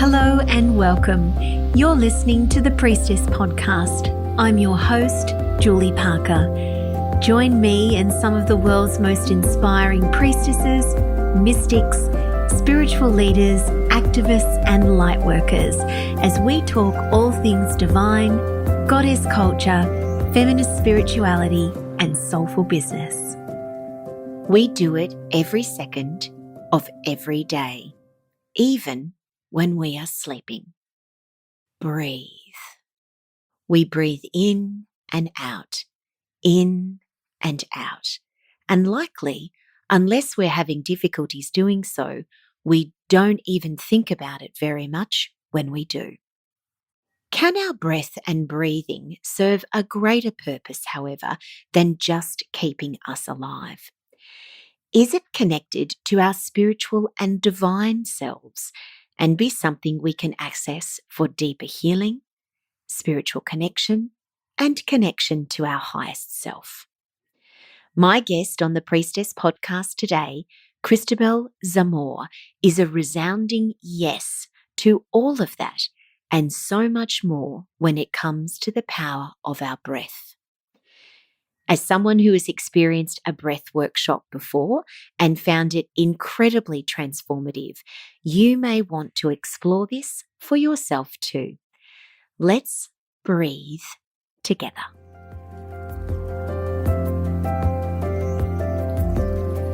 Hello and welcome. You're listening to the Priestess podcast. I'm your host, Julie Parker. Join me and some of the world's most inspiring priestesses, mystics, spiritual leaders, activists, and lightworkers as we talk all things divine, goddess culture, feminist spirituality, and soulful business. We do it every second of every day, even when we are sleeping. Breathe. We breathe in and out, in and out. And likely, unless we're having difficulties doing so, we don't even think about it very much when we do. Can our breath and breathing serve a greater purpose, however, than just keeping us alive? Is it connected to our spiritual and divine selves and be something we can access for deeper healing, spiritual connection, and connection to our highest self? My guest on the Priestess podcast today, Christabel Zamor, is a resounding yes to all of that and so much more when it comes to the power of our breath. As someone who has experienced a breath workshop before and found it incredibly transformative, you may want to explore this for yourself too. Let's breathe together.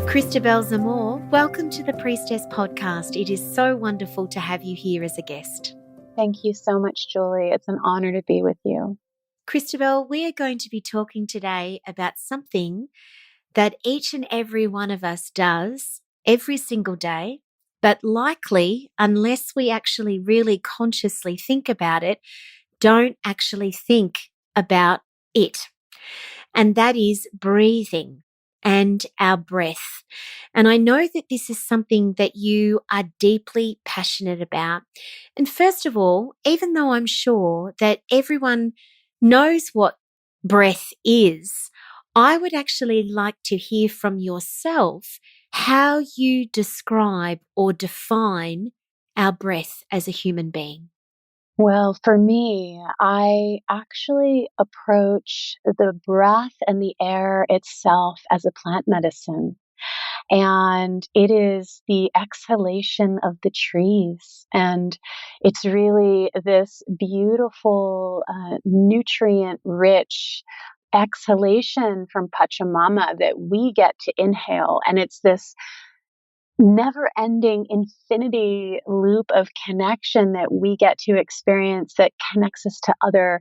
Christabel Zamor, welcome to the Priestess podcast. It is so wonderful to have you here as a guest. Thank you so much, Julie. It's an honor to be with you. Christabel, we are going to be talking today about something that each and every one of us does every single day, but likely, unless we actually really consciously think about it, don't actually think about it. And that is breathing and our breath. And I know that this is something that you are deeply passionate about. And first of all, even though I'm sure that everyone knows what breath is, I would actually like to hear from yourself how you describe or define our breath as a human being. Well, for me, I actually approach the breath and the air itself as a plant medicine. And it is the exhalation of the trees. And it's really this beautiful, nutrient-rich exhalation from Pachamama that we get to inhale. And it's this never-ending infinity loop of connection that we get to experience that connects us to other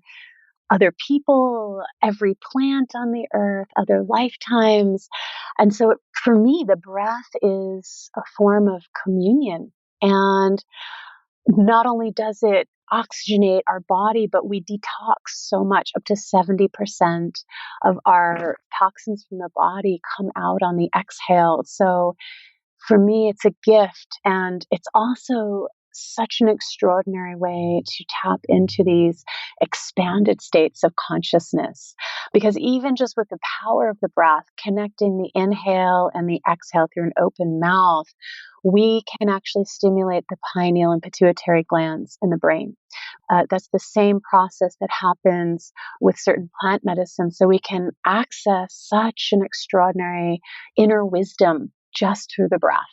people, every plant on the earth, other lifetimes. And so for me, the breath is a form of communion. And not only does it oxygenate our body, but we detox so much. Up to 70% of our toxins from the body come out on the exhale. So for me, it's a gift, and it's also such an extraordinary way to tap into these expanded states of consciousness. Because even just with the power of the breath, connecting the inhale and the exhale through an open mouth, we can actually stimulate the pineal and pituitary glands in the brain. That's the same process that happens with certain plant medicines. So we can access such an extraordinary inner wisdom just through the breath.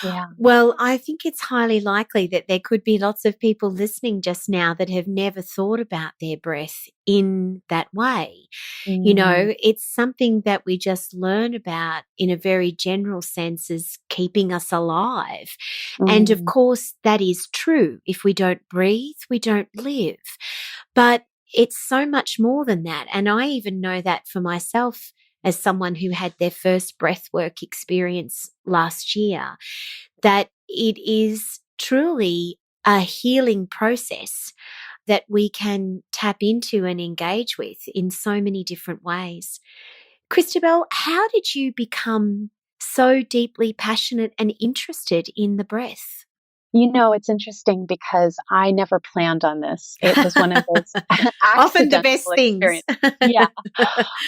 Yeah. Well, I think it's highly likely that there could be lots of people listening just now that have never thought about their breath in that way. You know, it's something that we just learn about in a very general sense as keeping us alive. And of course, that is true. If we don't breathe, we don't live. But it's so much more than that. And I even know that for myself as someone who had their first breathwork experience last year, that it is truly a healing process that we can tap into and engage with in so many different ways. Christabel, how did you become so deeply passionate and interested in the breath? It's interesting because I never planned on this. It was one of those Often the accidental best things. experiences. Yeah.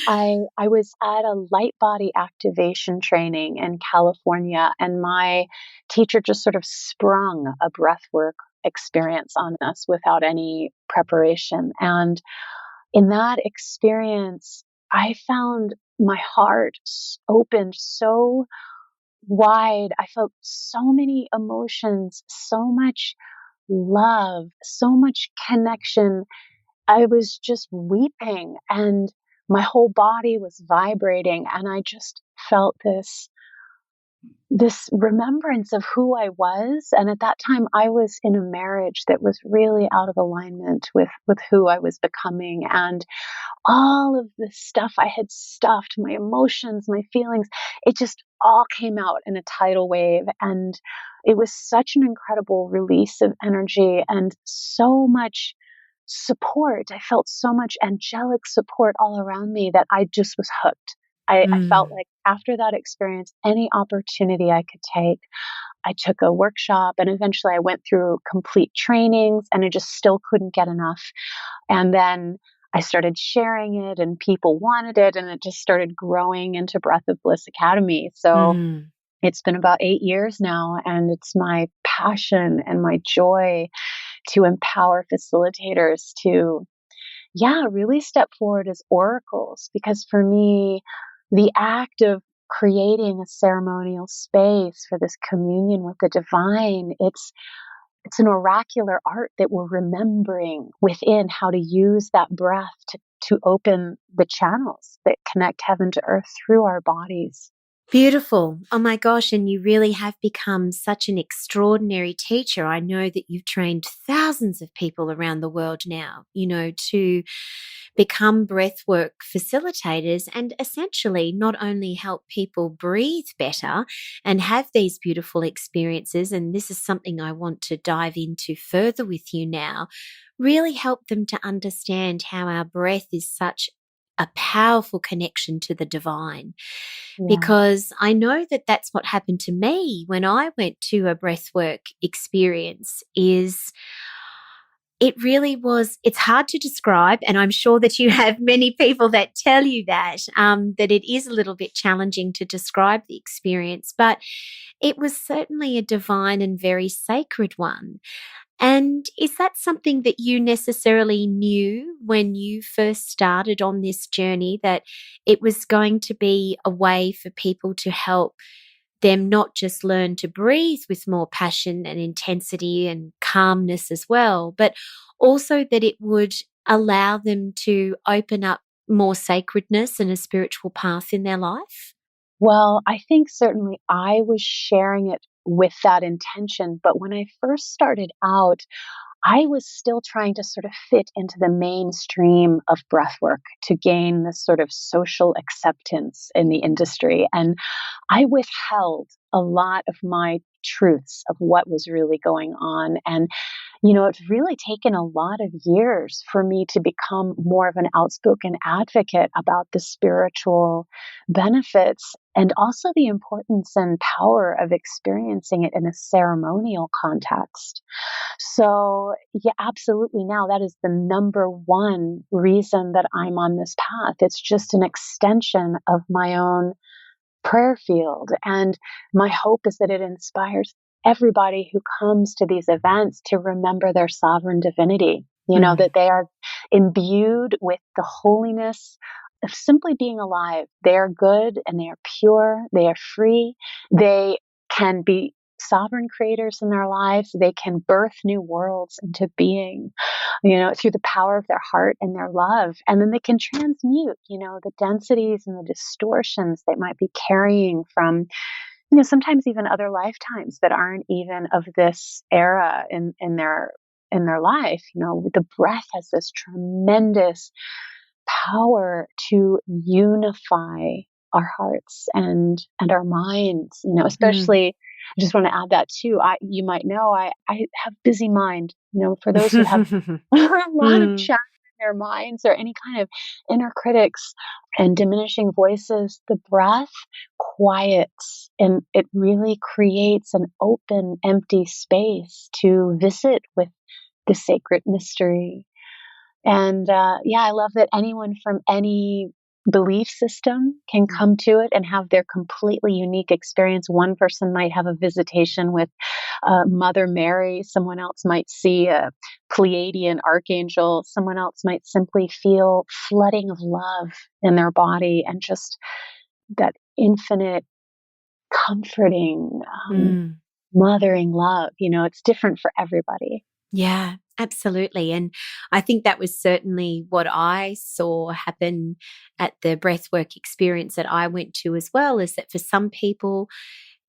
I was at a light body activation training in California, and my teacher just sort of sprung a breathwork experience on us without any preparation. And in that experience, I found my heart opened so wide. I felt so many emotions, so much love, so much connection. I was just weeping and my whole body was vibrating, and I just felt this remembrance of who I was. And at that time I was in a marriage that was really out of alignment with who I was becoming, and all of the stuff I had stuffed, my emotions, my feelings, it just all came out in a tidal wave. And it was such an incredible release of energy and so much support. I felt so much angelic support all around me that I just was hooked. I felt Mm. like after that experience, any opportunity I could take, I took a workshop, and eventually I went through complete trainings, and I just still couldn't get enough. And then I started sharing it and people wanted it, and it just started growing into Breath of Bliss Academy. So Mm. it's been about 8 years now, and it's my passion and my joy to empower facilitators to, yeah, really step forward as oracles. Because for me, the act of creating a ceremonial space for this communion with the divine, it's an oracular art that we're remembering within how to use that breath to open the channels that connect heaven to earth through our bodies. Beautiful. Oh my gosh. And you really have become such an extraordinary teacher. I know that you've trained thousands of people around the world now, to become breathwork facilitators and essentially not only help people breathe better and have these beautiful experiences. And this is something I want to dive into further with you now, really help them to understand how our breath is such a powerful connection to the divine, Yeah. because I know that that's what happened to me when I went to a breathwork experience. Is it really was, it's hard to describe, and I'm sure that you have many people that tell you that it is a little bit challenging to describe the experience, but it was certainly a divine and very sacred one. And is that something that you necessarily knew when you first started on this journey, that it was going to be a way for people to help them not just learn to breathe with more passion and intensity and calmness as well, but also that it would allow them to open up more sacredness and a spiritual path in their life? Well, I think certainly I was sharing it with that intention. But when I first started out, I was still trying to sort of fit into the mainstream of breathwork to gain this sort of social acceptance in the industry. And I withheld a lot of my truths of what was really going on. And it's really taken a lot of years for me to become more of an outspoken advocate about the spiritual benefits and also the importance and power of experiencing it in a ceremonial context. So, yeah, absolutely. Now that is the number one reason that I'm on this path. It's just an extension of my own prayer field. And my hope is that it inspires everybody who comes to these events to remember their sovereign divinity, that they are imbued with the holiness of simply being alive. They are good and they are pure. They are free. They can be sovereign creators in their lives. They can birth new worlds into being, through the power of their heart and their love. And then they can transmute, the densities and the distortions they might be carrying from, sometimes even other lifetimes that aren't even of this era in their life. The breath has this tremendous power to unify our hearts and our minds, Mm. especially. I just want to add that too. You might know, I have busy mind, for those who have a lot of Mm. challenges their minds or any kind of inner critics and diminishing voices, the breath quiets and it really creates an open, empty space to visit with the sacred mystery. And I love that anyone from any belief system can come to it and have their completely unique experience. One person might have a visitation with Mother Mary, someone else might see a Pleiadian archangel, someone else might simply feel flooding of love in their body and just that infinite comforting, mothering love. It's different for everybody. Yeah, absolutely. And I think that was certainly what I saw happen at the breathwork experience that I went to as well, is that for some people,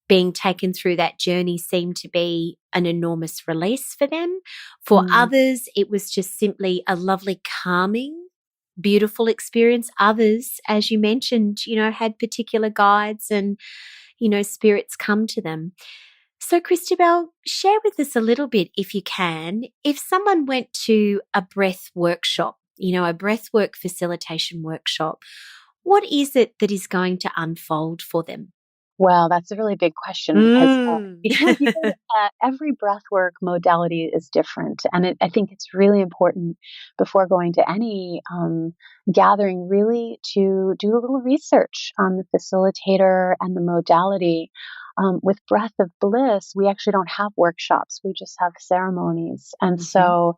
being taken through that journey seemed to be an enormous release for them. For others, it was just simply a lovely, calming, beautiful experience. Others, as you mentioned, had particular guides and, spirits come to them. So, Christabel, share with us a little bit, if you can, if someone went to a breath workshop, a breathwork facilitation workshop, what is it that is going to unfold for them? Well, that's a really big question because every breathwork modality is different. And I think it's really important before going to any gathering really to do a little research on the facilitator and the modality. With Breath of Bliss, we actually don't have workshops. We just have ceremonies. And so,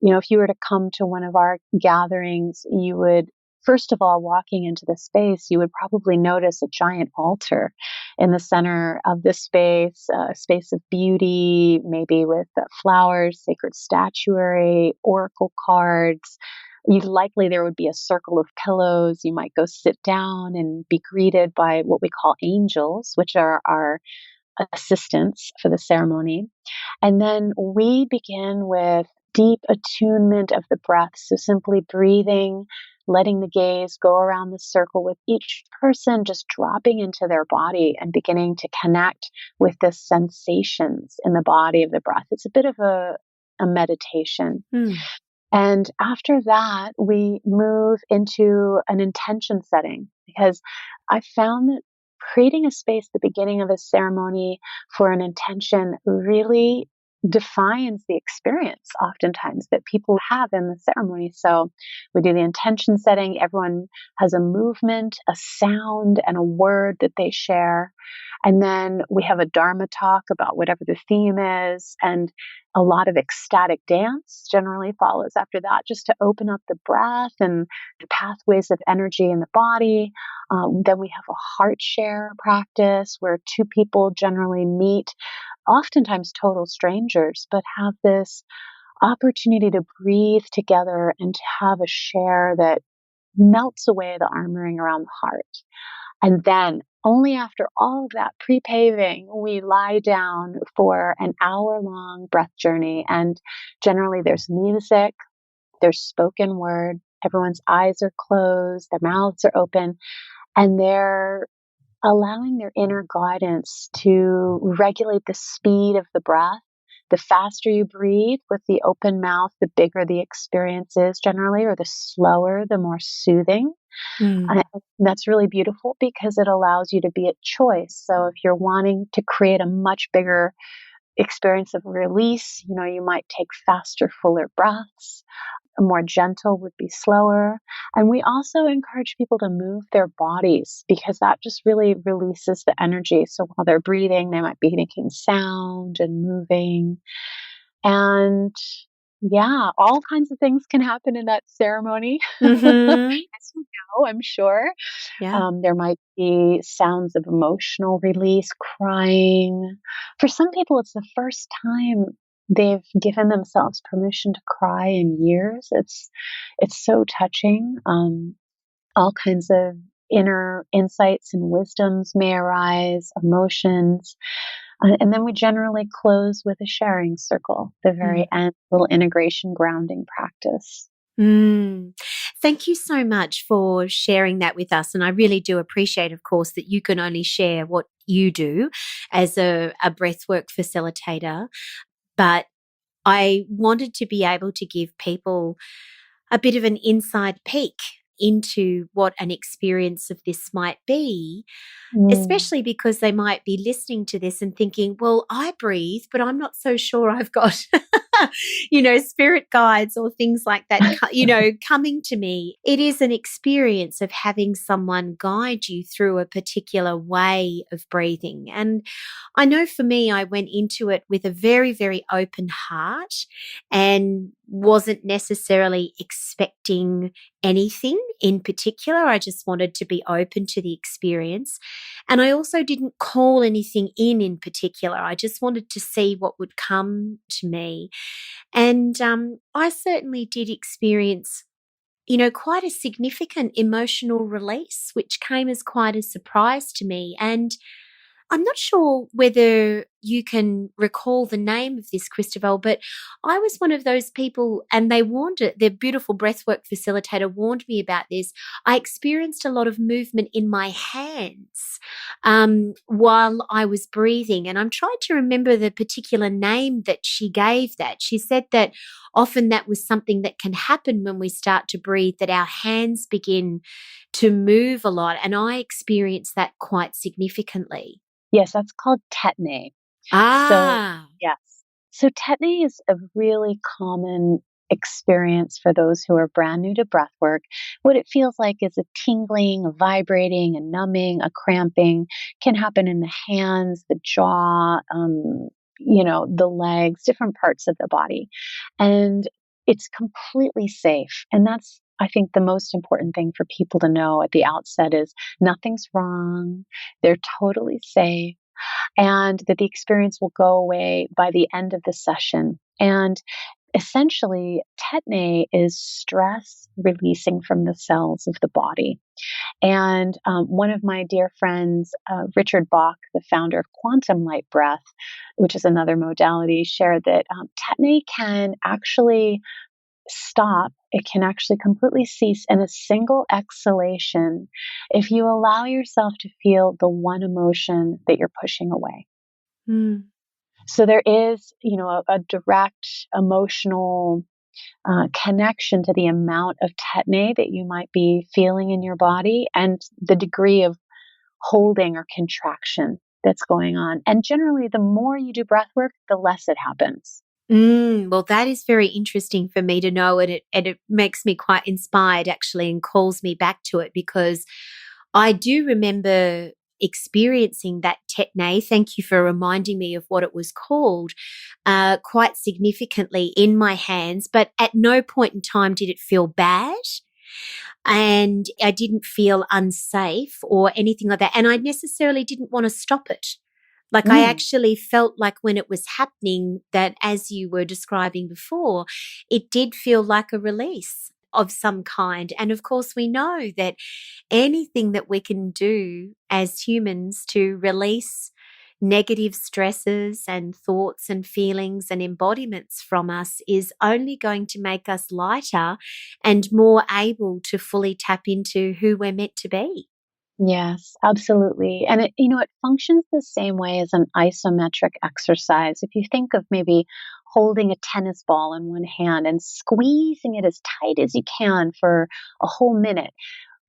if you were to come to one of our gatherings, you would first of all, walking into the space, you would probably notice a giant altar in the center of the space, a space of beauty, maybe with flowers, sacred statuary, oracle cards. Likely there would be a circle of pillows. You might go sit down and be greeted by what we call angels, which are our assistants for the ceremony. And then we begin with deep attunement of the breath. So simply breathing, letting the gaze go around the circle with each person, just dropping into their body and beginning to connect with the sensations in the body of the breath. It's a bit of a meditation. And after that, we move into an intention setting because I found that creating a space at the beginning of a ceremony for an intention really defines the experience oftentimes that people have in the ceremony. So we do the intention setting. Everyone has a movement, a sound, and a word that they share. And then we have a Dharma talk about whatever the theme is. And a lot of ecstatic dance generally follows after that, just to open up the breath and the pathways of energy in the body. Then we have a heart share practice where two people generally meet, oftentimes total strangers, but have this opportunity to breathe together and to have a share that melts away the armoring around the heart. And then only after all of that pre-paving, we lie down for an hour-long breath journey. And generally there's music, there's spoken word, everyone's eyes are closed, their mouths are open, and they're allowing their inner guidance to regulate the speed of the breath. The faster you breathe with the open mouth, the bigger the experience is generally, or the slower, the more soothing. And that's really beautiful because it allows you to be at choice. So if you're wanting to create a much bigger experience of release, you might take faster, fuller breaths. A more gentle would be slower. And we also encourage people to move their bodies because that just really releases the energy. So while they're breathing, they might be making sound and moving. And all kinds of things can happen in that ceremony. As you know, I'm sure. Yeah. There might be sounds of emotional release, crying. For some people, it's the first time they've given themselves permission to cry in years. It's so touching. All kinds of inner insights and wisdoms may arise, emotions. And then we generally close with a sharing circle, the very end, little integration grounding practice. Thank you so much for sharing that with us. And I really do appreciate, of course, that you can only share what you do as a breathwork facilitator. But I wanted to be able to give people a bit of an inside peek into what an experience of this might be, especially because they might be listening to this and thinking, well, I breathe, but I'm not so sure I've got, spirit guides or things like that, coming to me. It is an experience of having someone guide you through a particular way of breathing. And I know for me, I went into it with a very, very open heart and wasn't necessarily expecting anything in particular. I just wanted to be open to the experience. And I also didn't call anything in particular. I just wanted to see what would come to me. And I certainly did experience, quite a significant emotional release, which came as quite a surprise to me. And I'm not sure whether you can recall the name of this, Christabel, but I was one of those people, and their beautiful breathwork facilitator warned me about this. I experienced a lot of movement in my hands while I was breathing. And I'm trying to remember the particular name that she gave that. She said that often that was something that can happen when we start to breathe, that our hands begin to move a lot. And I experienced that quite significantly. Yes, that's called tetany. Ah. So, yes. So tetany is a really common experience for those who are brand new to breath work. What it feels like is a tingling, a vibrating, a numbing, a cramping. Can happen in the hands, the jaw, the legs, different parts of the body. And it's completely safe. And that's, I think, the most important thing for people to know at the outset is nothing's wrong. They're totally safe, and that the experience will go away by the end of the session. And essentially, tetany is stress releasing from the cells of the body. And one of my dear friends, Richard Bach, the founder of quantum light breath, which is another modality, shared that tetany can actually stop. It can actually completely cease in a single exhalation if you allow yourself to feel the one emotion that you're pushing away. Mm. So there is, a direct emotional connection to the amount of tetany that you might be feeling in your body and the degree of holding or contraction that's going on. And generally, the more you do breath work, the less it happens. Well, that is very interesting for me to know, and it makes me quite inspired actually, and calls me back to it, because I do remember experiencing that tetany. Thank you for reminding me of what it was called, quite significantly in my hands, but at no point in time did it feel bad. And I didn't feel unsafe or anything like that. And I necessarily didn't want to stop it. Like I actually felt like when it was happening that, as you were describing before, it did feel like a release of some kind. And of course, we know that anything that we can do as humans to release negative stresses and thoughts and feelings and embodiments from us is only going to make us lighter and more able to fully tap into who we're meant to be. Yes, absolutely. And it functions the same way as an isometric exercise. If you think of maybe holding a tennis ball in one hand and squeezing it as tight as you can for a whole minute,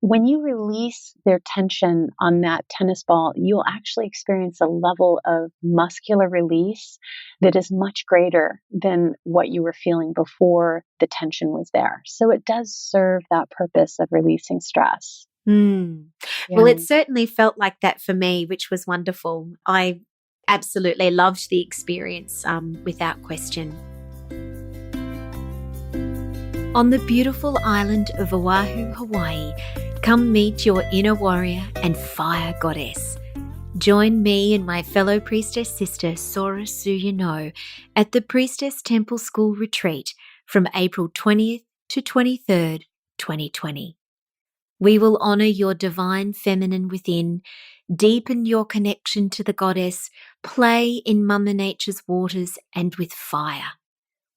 when you release their tension on that tennis ball, you'll actually experience a level of muscular release that is much greater than what you were feeling before the tension was there. So it does serve that purpose of releasing stress. Well, it certainly felt like that for me, which was wonderful. I absolutely loved the experience, without question. On the beautiful island of Oahu, Hawaii, come meet your inner warrior and fire goddess. Join me and my fellow priestess sister, Sora Suyano, at the Priestess Temple School Retreat from April 20th to 23rd, 2020. We will honor your divine feminine within, deepen your connection to the goddess, play in Mother Nature's waters and with fire.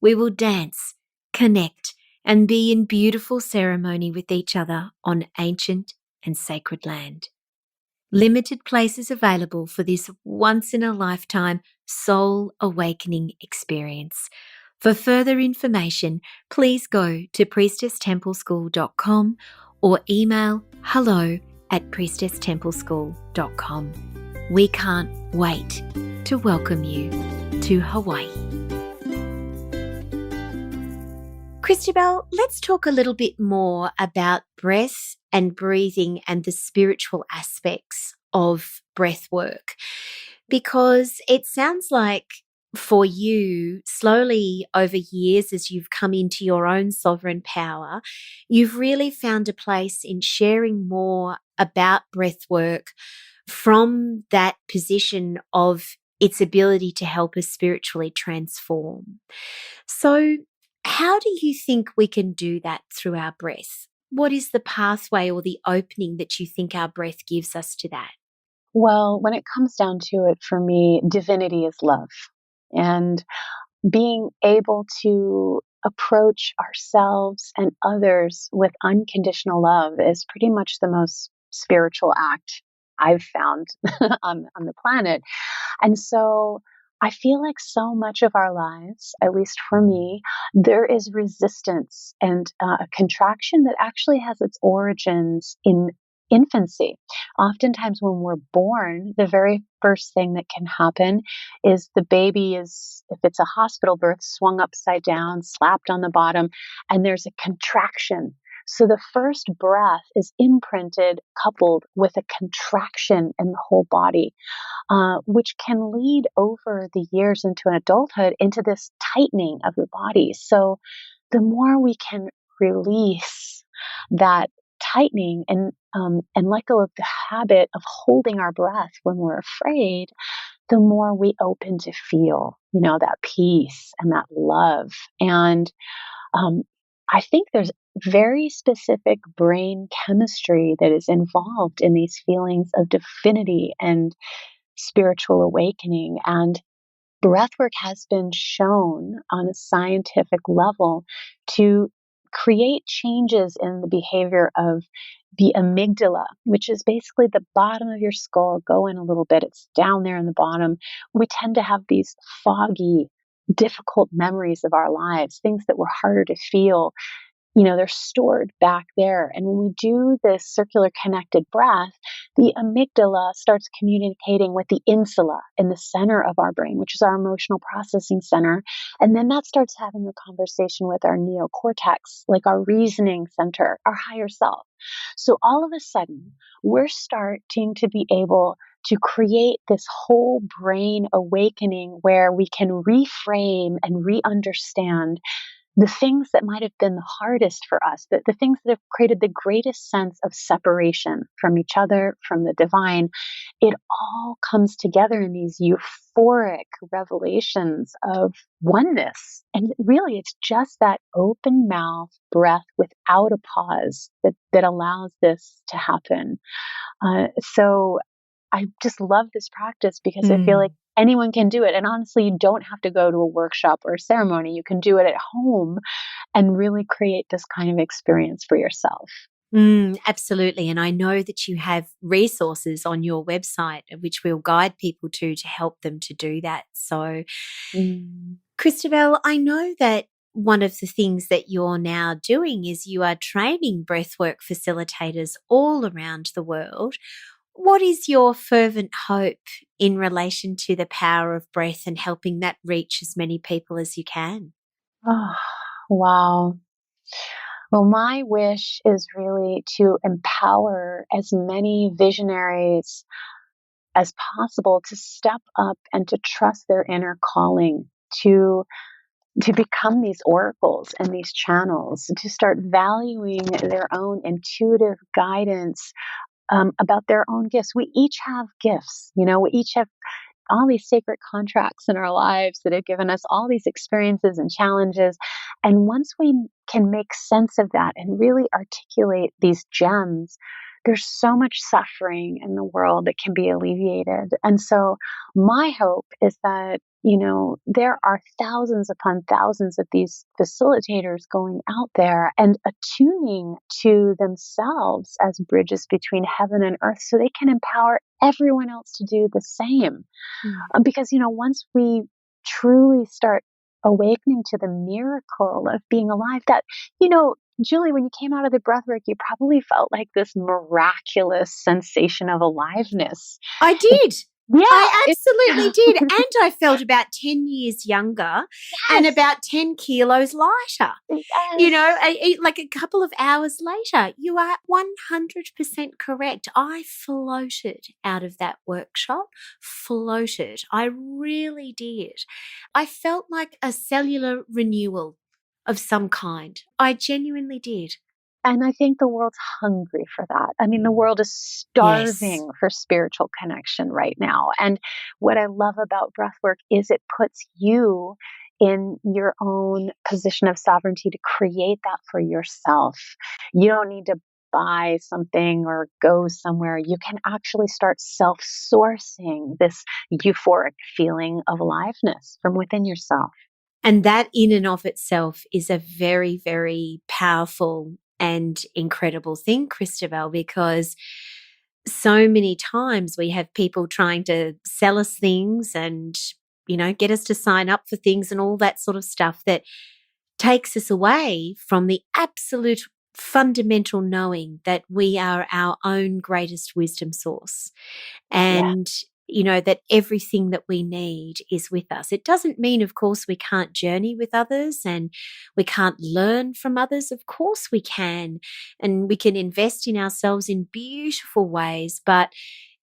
We will dance, connect, and be in beautiful ceremony with each other on ancient and sacred land. Limited places available for this once-in-a-lifetime soul awakening experience. For further information, please go to priestesstempleschool.com or email hello@priestesstempleschool.com. We can't wait to welcome you to Hawaii. Christabel, let's talk a little bit more about breath and breathing and the spiritual aspects of breath work, because it sounds like for you, slowly over years, as you've come into your own sovereign power, you've really found a place in sharing more about breath work from that position of its ability to help us spiritually transform. So, how do you think we can do that through our breath? What is the pathway or the opening that you think our breath gives us to that? Well, when it comes down to it, for me, divinity is love. And being able to approach ourselves and others with unconditional love is pretty much the most spiritual act I've found on the planet. And so I feel like so much of our lives, at least for me, there is resistance and a contraction that actually has its origins in infancy. Oftentimes, when we're born, the very first thing that can happen is the baby is, if it's a hospital birth, swung upside down, slapped on the bottom, and there's a contraction. So the first breath is imprinted, coupled with a contraction in the whole body, which can lead over the years into an adulthood into this tightening of the body. So the more we can release that tightening and let go of the habit of holding our breath when we're afraid, the more we open to feel, that peace and that love. And I think there's very specific brain chemistry that is involved in these feelings of divinity and spiritual awakening. And breathwork has been shown on a scientific level to create changes in the behavior of the amygdala, which is basically the bottom of your skull. Go in a little bit, it's down there in the bottom. We tend to have these foggy, difficult memories of our lives, things that were harder to feel. They're stored back there. And when we do this circular connected breath, the amygdala starts communicating with the insula in the center of our brain, which is our emotional processing center. And then that starts having a conversation with our neocortex, like our reasoning center, our higher self. So all of a sudden, we're starting to be able to create this whole brain awakening where we can reframe and re-understand the things that might have been the hardest for us, the things that have created the greatest sense of separation from each other, from the divine. It all comes together in these euphoric revelations of oneness. And really, it's just that open mouth breath without a pause that allows this to happen. So I just love this practice because I feel like anyone can do it. And honestly, you don't have to go to a workshop or a ceremony. You can do it at home and really create this kind of experience for yourself. Absolutely. And I know that you have resources on your website which will guide people to help them to do that. So, Christabel, I know that one of the things that you're now doing is you are training breathwork facilitators all around the world. What is your fervent hope in relation to the power of breath and helping that reach as many people as you can? Oh, wow. Well, my wish is really to empower as many visionaries as possible to step up and to trust their inner calling, to become these oracles and these channels, to start valuing their own intuitive guidance about their own gifts. We each have gifts, we each have all these sacred contracts in our lives that have given us all these experiences and challenges. And once we can make sense of that and really articulate these gems, there's so much suffering in the world that can be alleviated. And so my hope is that, there are thousands upon thousands of these facilitators going out there and attuning to themselves as bridges between heaven and earth so they can empower everyone else to do the same. Because, once we truly start awakening to the miracle of being alive. That, Julie, when you came out of the breathwork, you probably felt like this miraculous sensation of aliveness. I did. Yeah. I absolutely did. And I felt about 10 years younger and about 10 kilos lighter. Yes. Like a couple of hours later, you are 100% correct. I floated out of that workshop, floated. I really did. I felt like a cellular renewal of some kind. I genuinely did. And I think the world's hungry for that. I mean, the world is Yes. starving for spiritual connection right now. And what I love about breathwork is it puts you in your own position of sovereignty to create that for yourself. You don't need to buy something or go somewhere. You can actually start self-sourcing this euphoric feeling of aliveness from within yourself. And that in and of itself is a very, very powerful and incredible thing, Christabel, because so many times we have people trying to sell us things and, get us to sign up for things and all that sort of stuff that takes us away from the absolute fundamental knowing that we are our own greatest wisdom source. And that everything that we need is with us. It doesn't mean, of course, we can't journey with others and we can't learn from others. Of course we can. And we can invest in ourselves in beautiful ways. But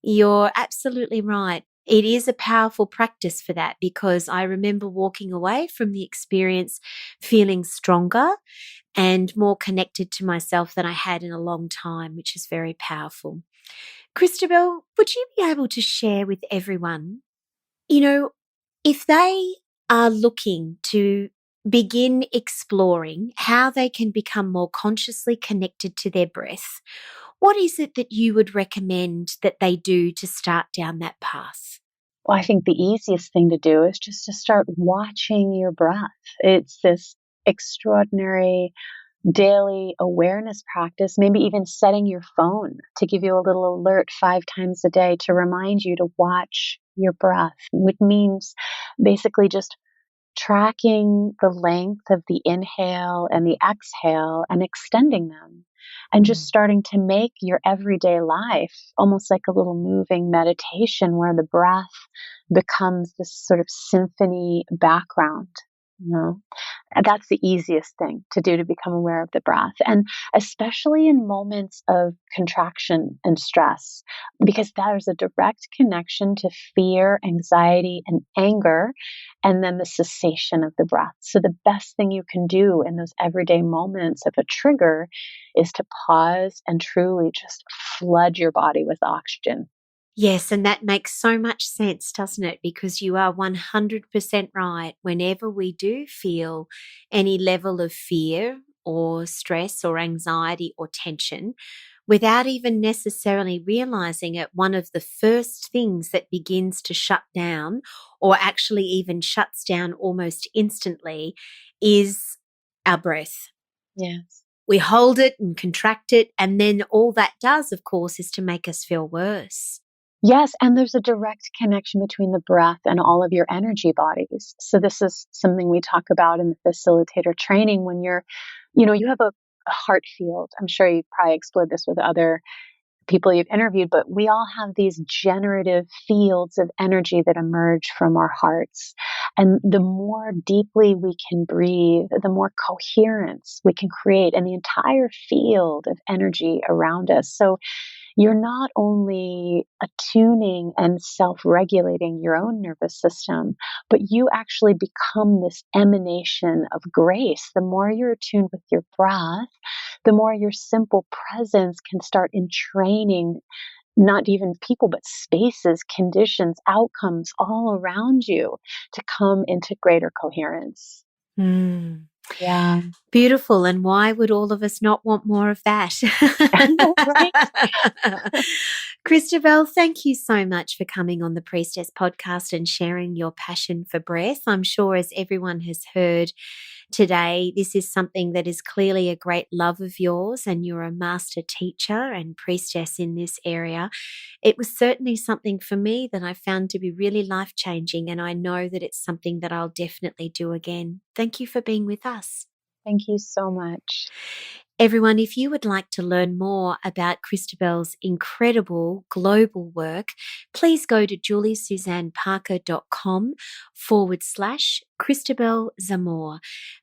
you're absolutely right. It is a powerful practice for that, because I remember walking away from the experience feeling stronger and more connected to myself than I had in a long time, which is very powerful. Christabel, would you be able to share with everyone, if they are looking to begin exploring how they can become more consciously connected to their breath, what is it that you would recommend that they do to start down that path? Well, I think the easiest thing to do is just to start watching your breath. It's this extraordinary daily awareness practice, maybe even setting your phone to give you a little alert 5 times a day to remind you to watch your breath, which means basically just tracking the length of the inhale and the exhale and extending them, and just starting to make your everyday life almost like a little moving meditation where the breath becomes this sort of symphony background. And that's the easiest thing to do to become aware of the breath. And especially in moments of contraction and stress, because there's a direct connection to fear, anxiety, and anger, and then the cessation of the breath. So the best thing you can do in those everyday moments of a trigger is to pause and truly just flood your body with oxygen. Yes, and that makes so much sense, doesn't it? Because you are 100% right. Whenever we do feel any level of fear or stress or anxiety or tension, without even necessarily realizing it, one of the first things that begins to shut down, or actually even shuts down almost instantly, is our breath. Yes. We hold it and contract it, and then all that does, of course, is to make us feel worse. Yes, and there's a direct connection between the breath and all of your energy bodies. So this is something we talk about in the facilitator training when you have a heart field. I'm sure you've probably explored this with other people you've interviewed, but we all have these generative fields of energy that emerge from our hearts. And the more deeply we can breathe, the more coherence we can create in the entire field of energy around us. So you're not only attuning and self-regulating your own nervous system, but you actually become this emanation of grace. The more you're attuned with your breath, the more your simple presence can start entraining not even people, but spaces, conditions, outcomes all around you to come into greater coherence. Mm. Yeah. Beautiful. And why would all of us not want more of that? Right? Christabel, thank you so much for coming on the Priestess podcast and sharing your passion for breath. I'm sure, as everyone has heard, today. This is something that is clearly a great love of yours, and you're a master teacher and priestess in this area. It was certainly something for me that I found to be really life-changing, and I know that it's something that I'll definitely do again. Thank you for being with us. Thank you so much. Everyone, if you would like to learn more about Christabel's incredible global work, please go to juliesuzanneparker.com/Christabel Zamor.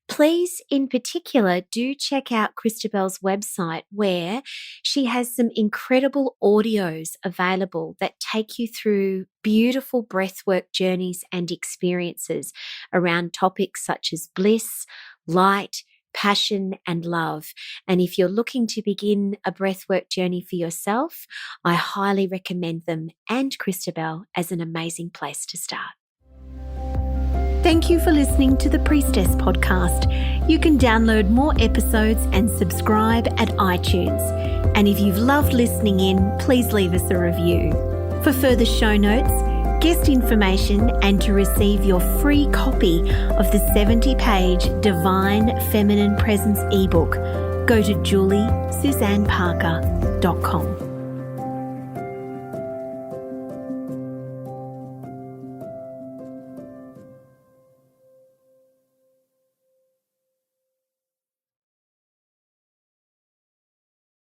Please, in particular, do check out Christabel's website, where she has some incredible audios available that take you through beautiful breathwork journeys and experiences around topics such as bliss, light, passion, and love. And if you're looking to begin a breathwork journey for yourself, I highly recommend them and Christabel as an amazing place to start. Thank you for listening to the Priestess podcast. You can download more episodes and subscribe at iTunes. And if you've loved listening in, please leave us a review. For further show notes, guest information, and to receive your free copy of the 70-page Divine Feminine Presence ebook, go to juliesuzanneparker.com.